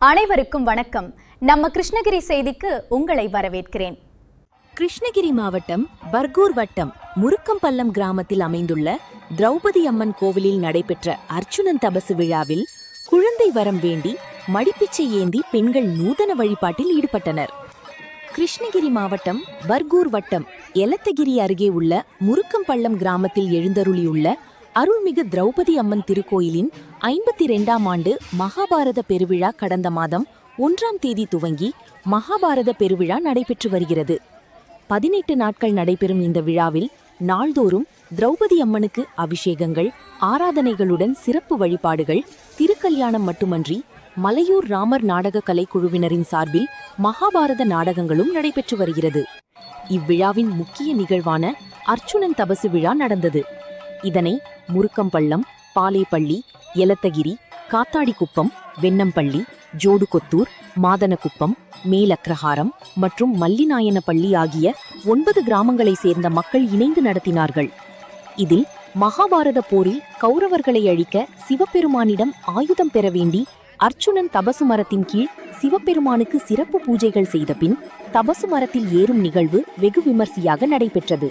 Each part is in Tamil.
அனைவருக்கும் வணக்கம். நம்ம கிருஷ்ணகிரி செய்திக்கு உங்களை வரவேற்கிறேன். கிருஷ்ணகிரி மாவட்டம் பர்கூர் வட்டம் முருக்கம்பள்ளம் கிராமத்தில் அமைந்துள்ள திரௌபதி அம்மன் கோவிலில் நடைபெற்ற அர்ச்சுனன் தபசு விழாவில் குழந்தை வரம் வேண்டி மடிப்பிச்சை ஏந்தி பெண்கள் நூதன வழிபாட்டில் ஈடுபட்டனர். கிருஷ்ணகிரி மாவட்டம் பர்கூர் வட்டம் எலத்தகிரி அருகே உள்ள முருக்கம்பள்ளம் கிராமத்தில் எழுந்தருளியுள்ள அருள்மிகு திரௌபதி அம்மன் திருக்கோயிலின் 52ஆம் ஆண்டு மகாபாரத பெருவிழா கடந்த மாதம் 1ஆம் தேதி துவங்கி மகாபாரத பெருவிழா நடைபெற்று வருகிறது. 18 நாட்கள் நடைபெறும் இந்த விழாவில் நாள்தோறும் திரௌபதி அம்மனுக்கு அபிஷேகங்கள், ஆராதனைகளுடன் சிறப்பு வழிபாடுகள், திருக்கல்யாணம் மட்டுமன்றி மலையூர் ராமர் நாடக கலைக்குழுவினரின் சார்பில் மகாபாரத நாடகங்களும் நடைபெற்று வருகிறது. இவ்விழாவின் முக்கிய நிகழ்வான அர்ச்சுனன் தபசு விழா நடந்தது. இதனை முருக்கம்பள்ளம், பாலேப்பள்ளி, எலத்தகிரி, காத்தாடிக்குப்பம், வெண்ணம்பள்ளி, ஜோடுகொத்தூர், மாதனக்குப்பம், மேலக்ரஹாரம் மற்றும் மல்லிநாயனப்பள்ளி ஆகிய 9 கிராமங்களை சேர்ந்த மக்கள் இணைந்து நடத்தினார்கள். இதில் மகாபாரத போரில் கௌரவர்களை அழிக்க சிவபெருமானிடம் ஆயுதம் பெற வேண்டி அர்ச்சுனன் தபசு மரத்தின் கீழ் சிவபெருமானுக்கு சிறப்பு பூஜைகள் செய்த பின் தபசு மரத்தில் ஏறும் நிகழ்வு வெகு விமர்சையாக நடைபெற்றது.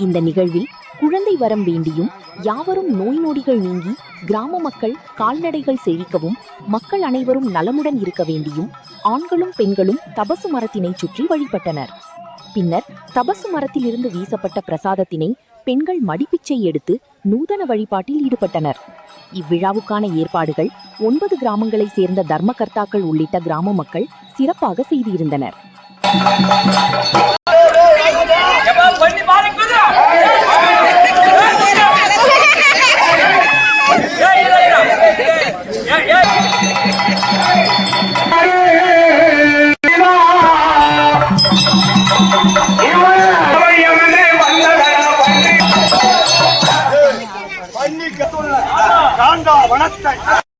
இந்த நிகழ்வில் குழந்தை வரம் வேண்டியும் யாவரும் நோய் நொடிகள் நீங்கி கிராம மக்கள் கால்நடைகள் செழிக்கவும் மக்கள் அனைவரும் நலமுடன் இருக்க வேண்டியும் ஆண்களும் பெண்களும் தபசு மரத்தினை சுற்றி வழிபட்டனர். பின்னர் தபசு மரத்திலிருந்து வீசப்பட்ட பிரசாதத்தினை பெண்கள் மடிப்பிச்சை எடுத்து நூதன வழிபாட்டில் ஈடுபட்டனர். இவ்விழாவுக்கான ஏற்பாடுகள் 9 கிராமங்களை சேர்ந்த தர்மகர்த்தாக்கள் உள்ளிட்ட கிராம மக்கள் சிறப்பாக செய்திருந்தனர். வணக்கம்.